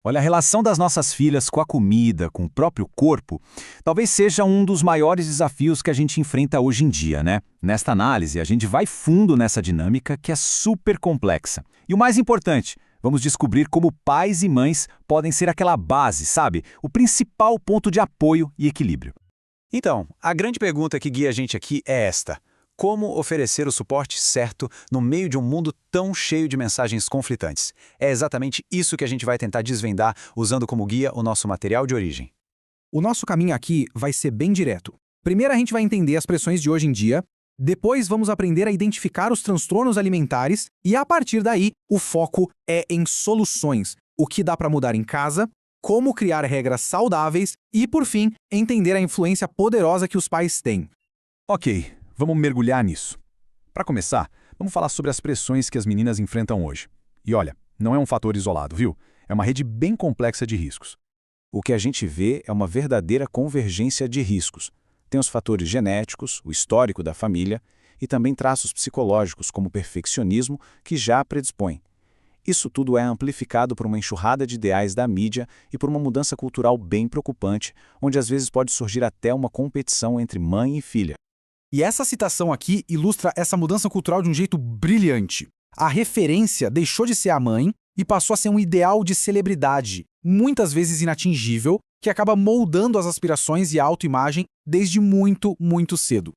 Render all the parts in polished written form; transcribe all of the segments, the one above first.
Olha, a relação das nossas filhas com a comida, com o próprio corpo, talvez seja um dos maiores desafios que a gente enfrenta hoje em dia, né? Nesta análise, a gente vai fundo nessa dinâmica que é super complexa. E o mais importante, vamos descobrir como pais e mães podem ser aquela base, sabe? O principal ponto de apoio e equilíbrio. Então, a grande pergunta que guia a gente aqui é esta: como oferecer o suporte certo no meio de um mundo tão cheio de mensagens conflitantes? É exatamente isso que a gente vai tentar desvendar usando como guia o nosso material de origem. O nosso caminho aqui vai ser bem direto. Primeiro a gente vai entender as pressões de hoje em dia, depois vamos aprender a identificar os transtornos alimentares e, a partir daí, o foco é em soluções, o que dá para mudar em casa, como criar regras saudáveis e, por fim, entender a influência poderosa que os pais têm. Ok, vamos mergulhar nisso. Para começar, vamos falar sobre as pressões que as meninas enfrentam hoje. E olha, não é um fator isolado, viu? É uma rede bem complexa de riscos. O que a gente vê é uma verdadeira convergência de riscos. Tem os fatores genéticos, o histórico da família e também traços psicológicos como perfeccionismo que já predispõem. Isso tudo é amplificado por uma enxurrada de ideais da mídia e por uma mudança cultural bem preocupante, onde às vezes pode surgir até uma competição entre mãe e filha. E essa citação aqui ilustra essa mudança cultural de um jeito brilhante. A referência deixou de ser a mãe e passou a ser um ideal de celebridade, muitas vezes inatingível, que acaba moldando as aspirações e a autoimagem desde muito, muito cedo.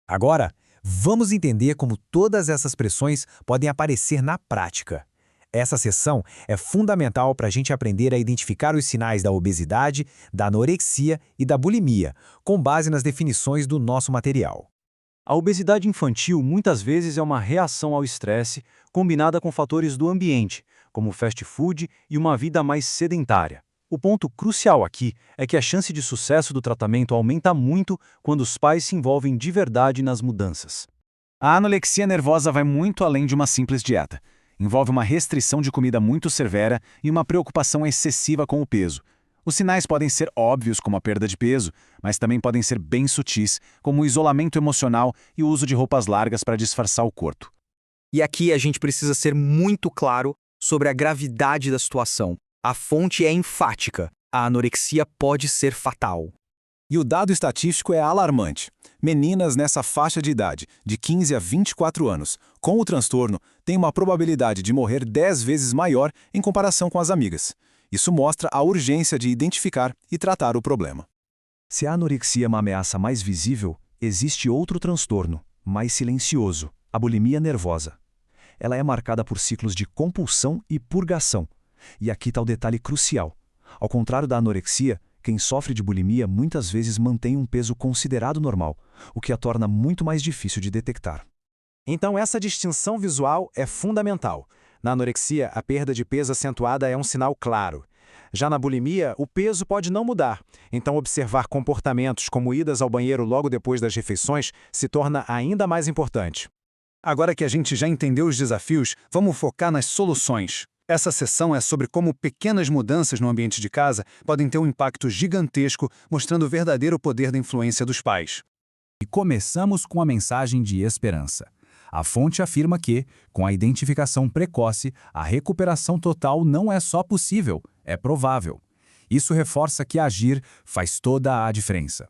Agora, vamos entender como todas essas pressões podem aparecer na prática. Essa sessão é fundamental para a gente aprender a identificar os sinais da obesidade, da anorexia e da bulimia, com base nas definições do nosso material. A obesidade infantil muitas vezes é uma reação ao estresse combinada com fatores do ambiente, como fast food e uma vida mais sedentária. O ponto crucial aqui é que a chance de sucesso do tratamento aumenta muito quando os pais se envolvem de verdade nas mudanças. A anorexia nervosa vai muito além de uma simples dieta. Envolve uma restrição de comida muito severa e uma preocupação excessiva com o peso. Os sinais podem ser óbvios, como a perda de peso, mas também podem ser bem sutis, como o isolamento emocional e o uso de roupas largas para disfarçar o corpo. E aqui a gente precisa ser muito claro sobre a gravidade da situação. A fonte é enfática. A anorexia pode ser fatal. E o dado estatístico é alarmante. Meninas nessa faixa de idade, de 15 a 24 anos, com o transtorno, têm uma probabilidade de morrer 10 vezes maior em comparação com as amigas. Isso mostra a urgência de identificar e tratar o problema. Se a anorexia é uma ameaça mais visível, existe outro transtorno, mais silencioso, a bulimia nervosa. Ela é marcada por ciclos de compulsão e purgação. E aqui está o detalhe crucial. Ao contrário da anorexia, quem sofre de bulimia muitas vezes mantém um peso considerado normal, o que a torna muito mais difícil de detectar. Então essa distinção visual é fundamental. Na anorexia, a perda de peso acentuada é um sinal claro. Já na bulimia, o peso pode não mudar, então observar comportamentos como idas ao banheiro logo depois das refeições se torna ainda mais importante. Agora que a gente já entendeu os desafios, vamos focar nas soluções. Essa sessão é sobre como pequenas mudanças no ambiente de casa podem ter um impacto gigantesco, mostrando o verdadeiro poder da influência dos pais. E começamos com a mensagem de esperança. A fonte afirma que, com a identificação precoce, a recuperação total não é só possível, é provável. Isso reforça que agir faz toda a diferença.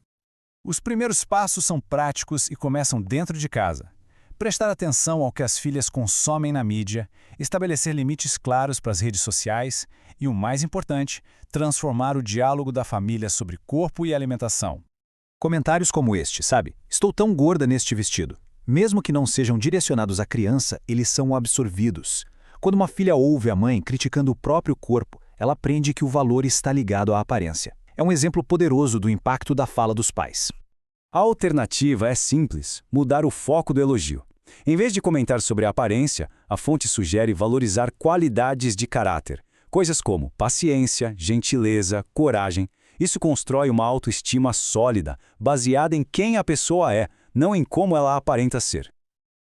Os primeiros passos são práticos e começam dentro de casa. Prestar atenção ao que as filhas consomem na mídia, estabelecer limites claros para as redes sociais e, o mais importante, transformar o diálogo da família sobre corpo e alimentação. Comentários como este, sabe? Estou tão gorda neste vestido. Mesmo que não sejam direcionados à criança, eles são absorvidos. Quando uma filha ouve a mãe criticando o próprio corpo, ela aprende que o valor está ligado à aparência. É um exemplo poderoso do impacto da fala dos pais. A alternativa é simples: mudar o foco do elogio. Em vez de comentar sobre a aparência, a fonte sugere valorizar qualidades de caráter, coisas como paciência, gentileza, coragem. Isso constrói uma autoestima sólida, baseada em quem a pessoa é, não em como ela aparenta ser.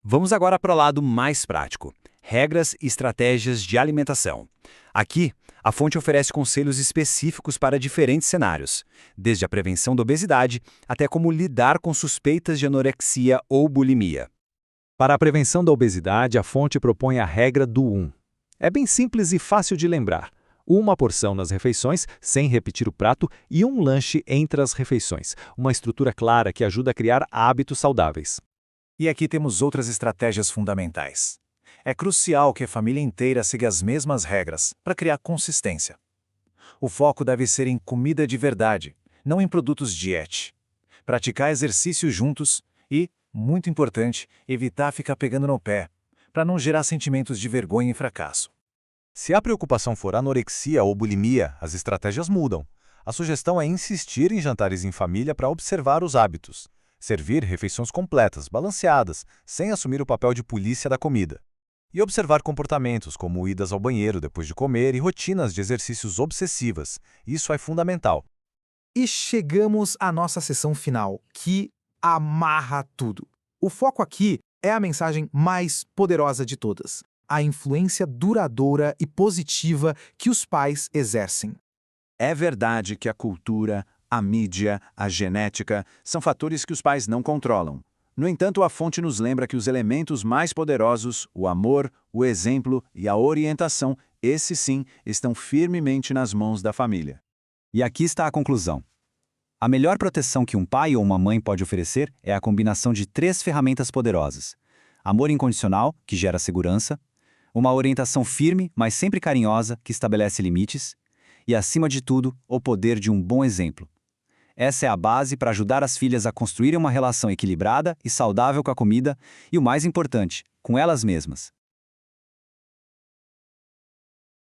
Vamos agora para o lado mais prático: regras e estratégias de alimentação. Aqui, a fonte oferece conselhos específicos para diferentes cenários, desde a prevenção da obesidade até como lidar com suspeitas de anorexia ou bulimia. Para a prevenção da obesidade, a fonte propõe a regra do 1. É bem simples e fácil de lembrar. Uma porção nas refeições, sem repetir o prato, e um lanche entre as refeições. Uma estrutura clara que ajuda a criar hábitos saudáveis. E aqui temos outras estratégias fundamentais. É crucial que a família inteira siga as mesmas regras para criar consistência. O foco deve ser em comida de verdade, não em produtos diete. Praticar exercício juntos e, muito importante, evitar ficar pegando no pé, para não gerar sentimentos de vergonha e fracasso. Se a preocupação for anorexia ou bulimia, as estratégias mudam. A sugestão é insistir em jantares em família para observar os hábitos. Servir refeições completas, balanceadas, sem assumir o papel de polícia da comida. E observar comportamentos como idas ao banheiro depois de comer e rotinas de exercícios obsessivas. Isso é fundamental. E chegamos à nossa sessão final, que amarra tudo. O foco aqui é a mensagem mais poderosa de todas: a influência duradoura e positiva que os pais exercem. É verdade que a cultura, a mídia, a genética são fatores que os pais não controlam. No entanto, a fonte nos lembra que os elementos mais poderosos, o amor, o exemplo e a orientação, esses sim, estão firmemente nas mãos da família. E aqui está a conclusão. A melhor proteção que um pai ou uma mãe pode oferecer é a combinação de 3 ferramentas poderosas: amor incondicional, que gera segurança, uma orientação firme, mas sempre carinhosa, que estabelece limites, e, acima de tudo, o poder de um bom exemplo. Essa é a base para ajudar as filhas a construírem uma relação equilibrada e saudável com a comida e, o mais importante, com elas mesmas.